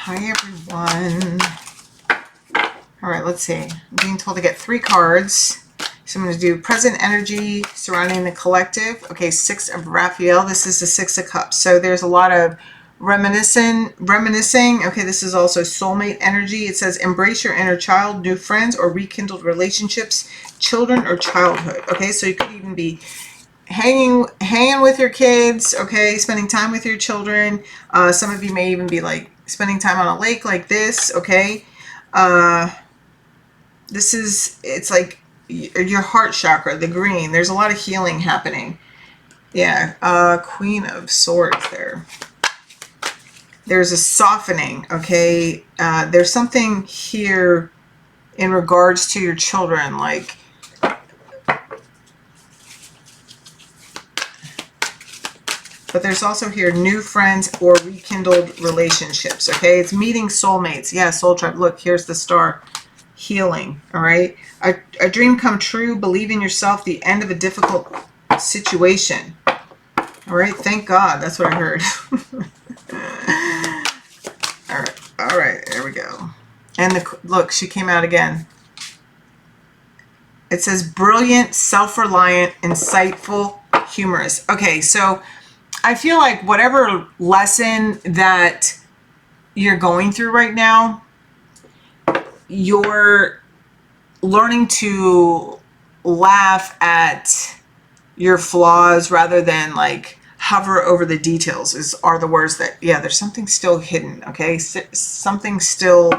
Hi, everyone. All right, let's see. I'm being told to get 3 cards. So I'm going to do present energy surrounding the collective. Okay, 6 of Raphael. This is the 6 of Cups. So there's a lot of reminiscing. Okay, this is also soulmate energy. It says embrace your inner child, new friends, or rekindled relationships, children or childhood. Okay, so you could even be hanging with your kids, okay, spending time with your children. Some of you may even be like spending time on a lake like this, okay. It's like your heart chakra, the green. There's a lot of healing happening. Yeah, Queen of Swords there. There's a softening, okay. There's something here in regards to your children, like but there's also here new friends or rekindled relationships, okay? It's meeting soulmates. Yeah, soul tribe. Look, here's the star. Healing, all right? A dream come true. Believe in yourself. The end of a difficult situation. All right, thank God. That's what I heard. All right, there we go. And look, she came out again. It says brilliant, self-reliant, insightful, humorous. Okay, so I feel like whatever lesson that you're going through right now, you're learning to laugh at your flaws rather than like hover over the details are the words that, yeah, there's something still hidden, okay? Something still,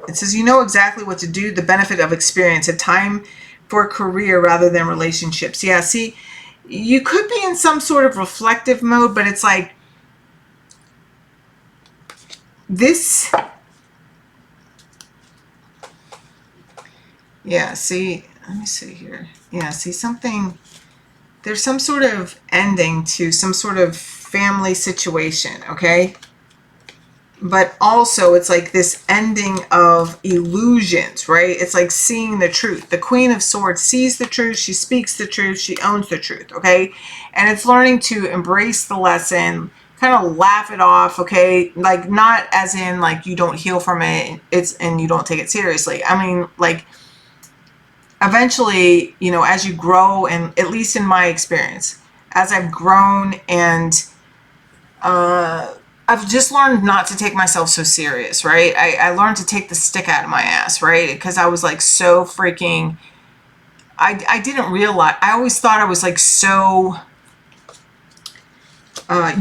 it says you know exactly what to do, the benefit of experience, a time for a career rather than relationships. Yeah, see, you could be in some sort of reflective mode, but it's like this. Yeah, see, let me see here. Yeah, see something. There's some sort of ending to some sort of family situation, okay? But also it's like this ending of illusions, right? It's like seeing the truth. The Queen of Swords sees the truth. She speaks the truth. She owns the truth, okay? And it's learning to embrace the lesson, kind of laugh it off, okay? Like not as in like you don't heal from it, and you don't take it seriously. I mean, like eventually, you know, as you grow, and at least in my experience, as I've grown and I've just learned not to take myself so serious, right? I learned to take the stick out of my ass, right? Because I was like so freaking, I didn't realize, I always thought I was like so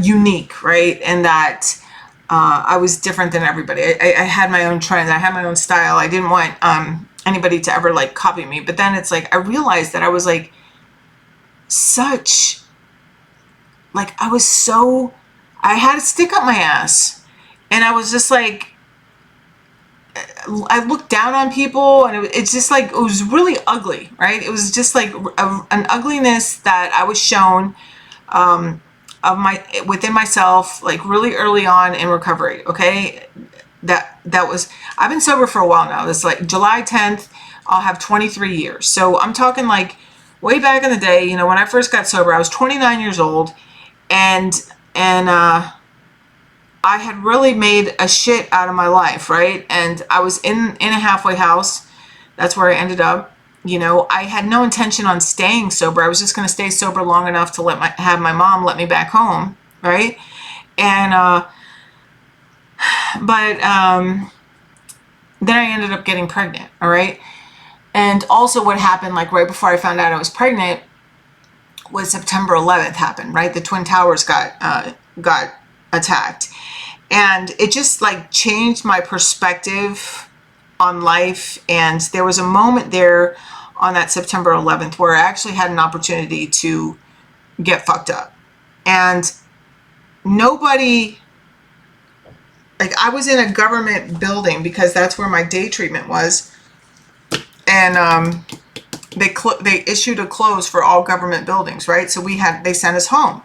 unique, right? And that I was different than everybody. I had my own trends. I had my own style. I didn't want anybody to ever like copy me. But then it's like, I realized that I was like such, like I had a stick up my ass, and I was just like, I looked down on people, and it's just like, it was really ugly, right? It was just like an ugliness that I was shown within myself, like really early on in recovery, okay? That was, I've been sober for a while now. This like July 10th, I'll have 23 years. So I'm talking like way back in the day, you know, when I first got sober, I was 29 years old, and I had really made a shit out of my life, right? And I was in a halfway house. That's where I ended up. You know, I had no intention on staying sober. I was just going to stay sober long enough to have my mom let me back home, right? And but then I ended up getting pregnant, all right? And also what happened, like right before I found out I was pregnant, was September 11th happened, right? The Twin Towers got attacked. And it just like changed my perspective on life. And there was a moment there on that September 11th where I actually had an opportunity to get fucked up. And nobody, like I was in a government building because that's where my day treatment was. And they issued a close for all government buildings, right? So they sent us home.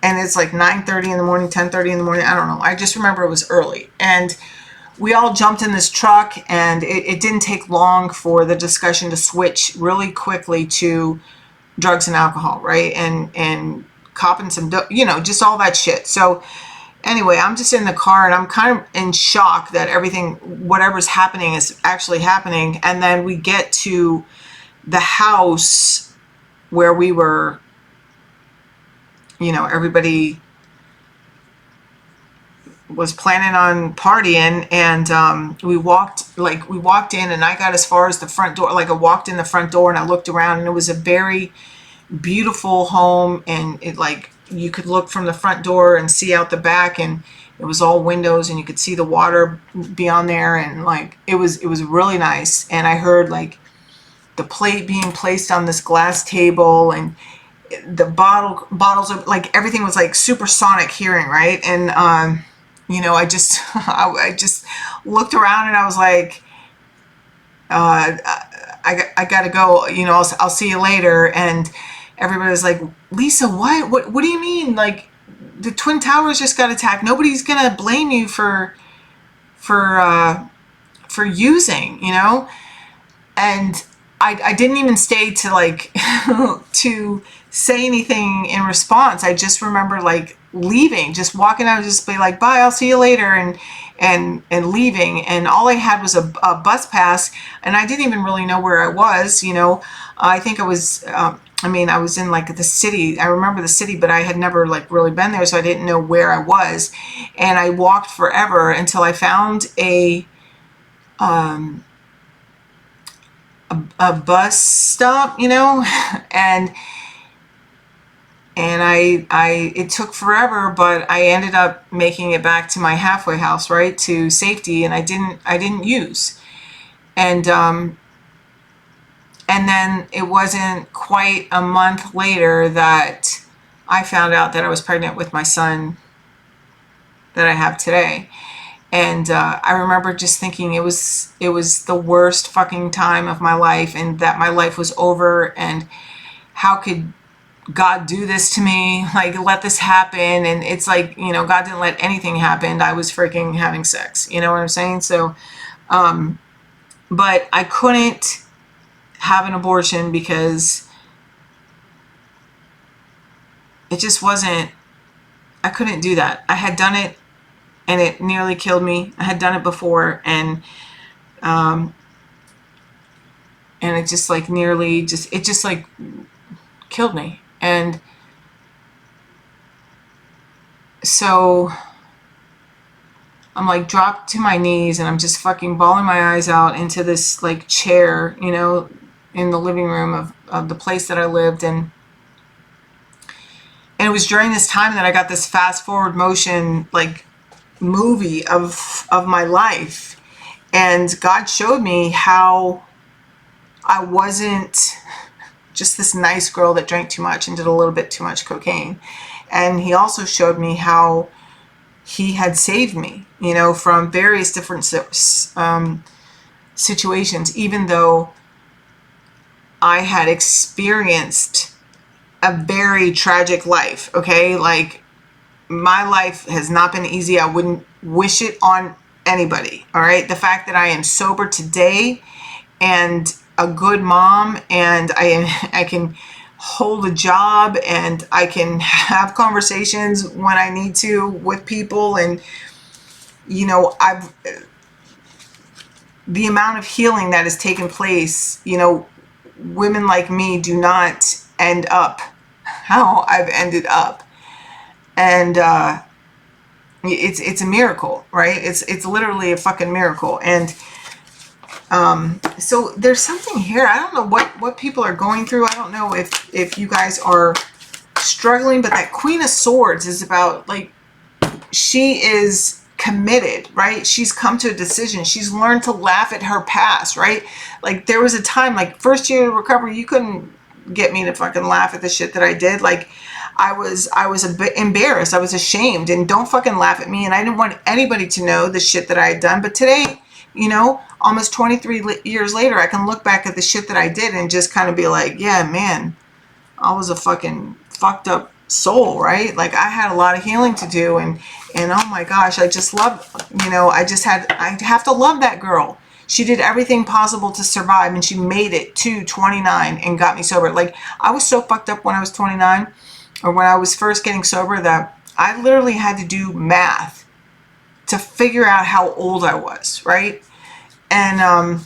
And it's like 9:30 in the morning, 10:30 in the morning. I don't know. I just remember it was early. And we all jumped in this truck, and it didn't take long for the discussion to switch really quickly to drugs and alcohol, right? And copping some, you know, just all that shit. So anyway, I'm just in the car and I'm kind of in shock that whatever's happening is actually happening. And then we get to the house where we were, everybody was planning on partying, and we walked in, and I got as far as the front door. Like, I walked in the front door and I looked around, and it was a very beautiful home, and it, like, you could look from the front door and see out the back, and it was all windows, and you could see the water beyond there, and like it was really nice. And I heard like the plate being placed on this glass table, and the bottles of, like, everything was like supersonic hearing, right? And I just I just looked around and I was like, I gotta go, I'll see you later. And everybody was like, Lisa, what do you mean? Like, the Twin Towers just got attacked. Nobody's gonna blame you for using, and I didn't even stay to like to say anything in response. I just remember like leaving, just walking out, just be like, bye, I'll see you later, and leaving. And all I had was a bus pass, and I didn't even really know where I was. I think I was I was in like the city. I remember the city, but I had never like really been there, so I didn't know where I was. And I walked forever until I found a bus stop, and it took forever, but I ended up making it back to my halfway house, right, to safety, and I didn't use. And then it wasn't quite a month later that I found out that I was pregnant with my son that I have today. And I remember just thinking it was the worst fucking time of my life, and that my life was over, and how could God do this to me? Like, let this happen. And it's like, God didn't let anything happen. I was freaking having sex. You know what I'm saying? So, but I couldn't have an abortion because it just wasn't, I couldn't do that. I had done it and it nearly killed me. I had done it before, and it just like it just like killed me. And so I'm like dropped to my knees, and I'm just fucking bawling my eyes out into this like chair, in the living room of the place that I lived. And it was during this time that I got this fast forward motion like movie of my life. And God showed me how I wasn't just this nice girl that drank too much and did a little bit too much cocaine. And he also showed me how he had saved me, from various different situations, even though I had experienced a very tragic life, okay? Like, my life has not been easy. I wouldn't wish it on anybody, all right? The fact that I am sober today and a good mom, and I can hold a job, and I can have conversations when I need to with people, and the amount of healing that has taken place, women like me do not end up how I've ended up. And it's a miracle, right? It's literally a fucking miracle. And so there's something here. I don't know what people are going through. I don't know if you guys are struggling, but that Queen of Swords is about, like, she is committed, right? She's come to a decision. She's learned to laugh at her past, right? Like, there was a time, like, first year of recovery, you couldn't get me to fucking laugh at the shit that I did. Like, I was a bit embarrassed. I was ashamed, and don't fucking laugh at me. And I didn't want anybody to know the shit that I had done. But today, almost 23 years later, I can look back at the shit that I did and just kind of be like, yeah, man, I was a fucking fucked up soul, right? Like, I had a lot of healing to do, and oh my gosh, I just love, I have to love that girl. She did everything possible to survive, and she made it to 29 and got me sober. Like, I was so fucked up when I was 29, or when I was first getting sober, that I literally had to do math to figure out how old I was, right? And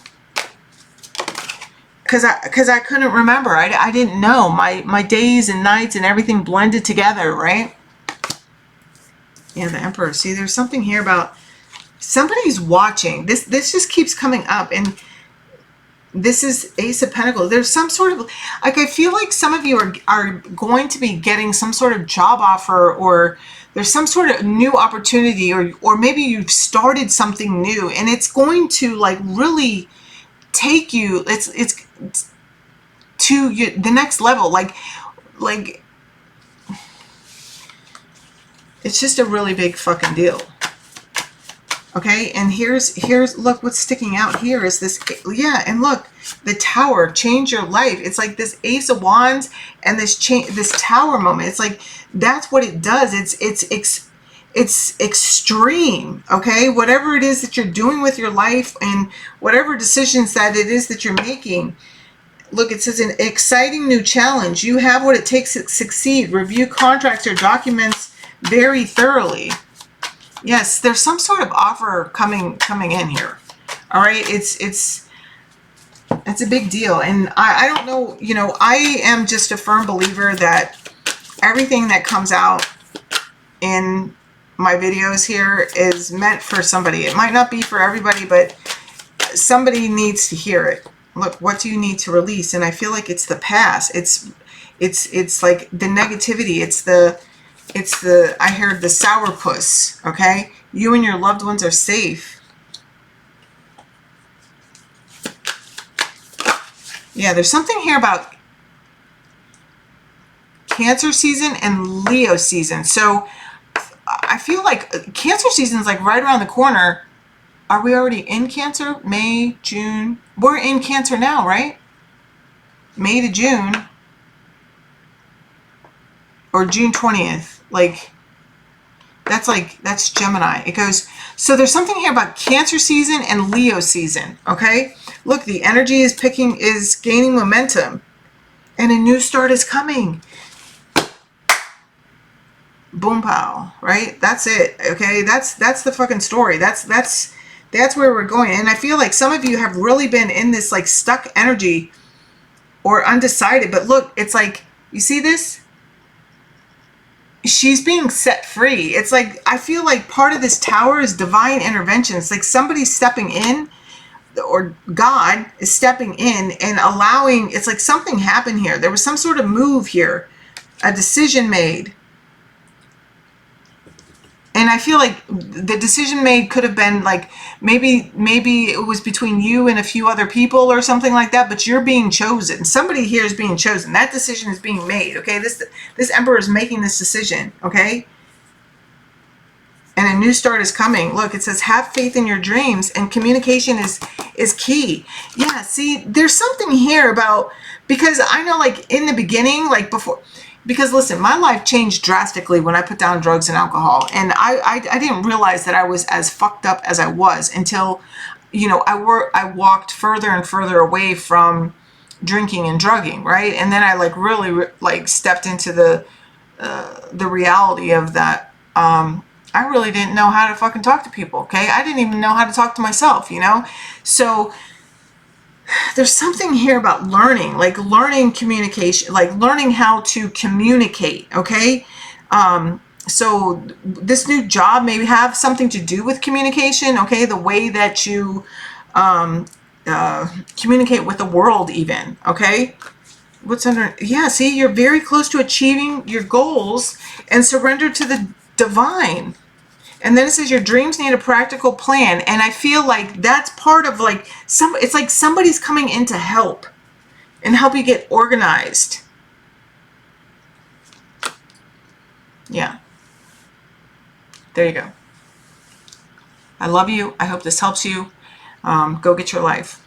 because I couldn't remember. I didn't know. My days and nights and everything blended together, right? Yeah, the Emperor. See, there's something here about somebody's watching. This just keeps coming up, and this is Ace of Pentacles. There's some sort of, like, I feel like some of you are going to be getting some sort of job offer, or there's some sort of new opportunity, or maybe you've started something new, and it's going to like really take you, it's to the next level. Like it's just a really big fucking deal. Okay, and here's look, what's sticking out here is this. Yeah, and look, the Tower, change your life. It's like this Ace of Wands and this Tower moment. It's like, that's what it does. It's extreme. Okay, whatever it is that you're doing with your life, and whatever decisions that it is that you're making. Look, it says an exciting new challenge. You have what it takes to succeed. Review contracts or documents very thoroughly. Yes, there's some sort of offer coming in here. All right, it's a big deal, and I don't know. You know, I am just a firm believer that everything that comes out in my videos here is meant for somebody. It might not be for everybody, but somebody needs to hear it. Look, what do you need to release? And I feel like it's the past. It's like the negativity. It's the I heard the sourpuss. Okay, you and your loved ones are safe. Yeah, there's something here about Cancer season and Leo season. So I feel like Cancer season is like right around the corner. Are we already in Cancer? May, June. We're in Cancer now, right? May to June. Or June 20th. That's Gemini. It goes, so there's something here about Cancer season and Leo season, okay? Look, the energy is gaining momentum, and a new start is coming. Boom pow, right? That's it, okay? That's the fucking story. That's where we're going. And I feel like some of you have really been in this like stuck energy or undecided, but look, it's like, you see this? She's being set free. It's like, I feel like part of this Tower is divine intervention. It's like somebody's stepping in, or God is stepping in and allowing, it's like something happened here. There was some sort of move here, a decision made. And I feel like the decision made could have been like, maybe it was between you and a few other people or something like that, but you're being chosen. Somebody here is being chosen. That decision is being made, okay? This Emperor is making this decision, okay? And a new start is coming. Look, it says, have faith in your dreams, and communication is key. Yeah, see, there's something here about, because I know, like, in the beginning, like before, because listen, my life changed drastically when I put down drugs and alcohol, and I didn't realize that I was as fucked up as I was until, you know, I walked further and further away from drinking and drugging, right? And then I like really like stepped into the reality of that. I really didn't know how to fucking talk to people, okay? I didn't even know how to talk to myself, you know? So there's something here about learning, like learning communication, like learning how to communicate, okay? So this new job may have something to do with communication, okay? The way that you communicate with the world even, okay? What's under, yeah, see, you're very close to achieving your goals and surrender to the divine. And then it says your dreams need a practical plan. And I feel like that's part of like it's like somebody's coming in to help and help you get organized. Yeah. There you go. I love you. I hope this helps you. Go get your life.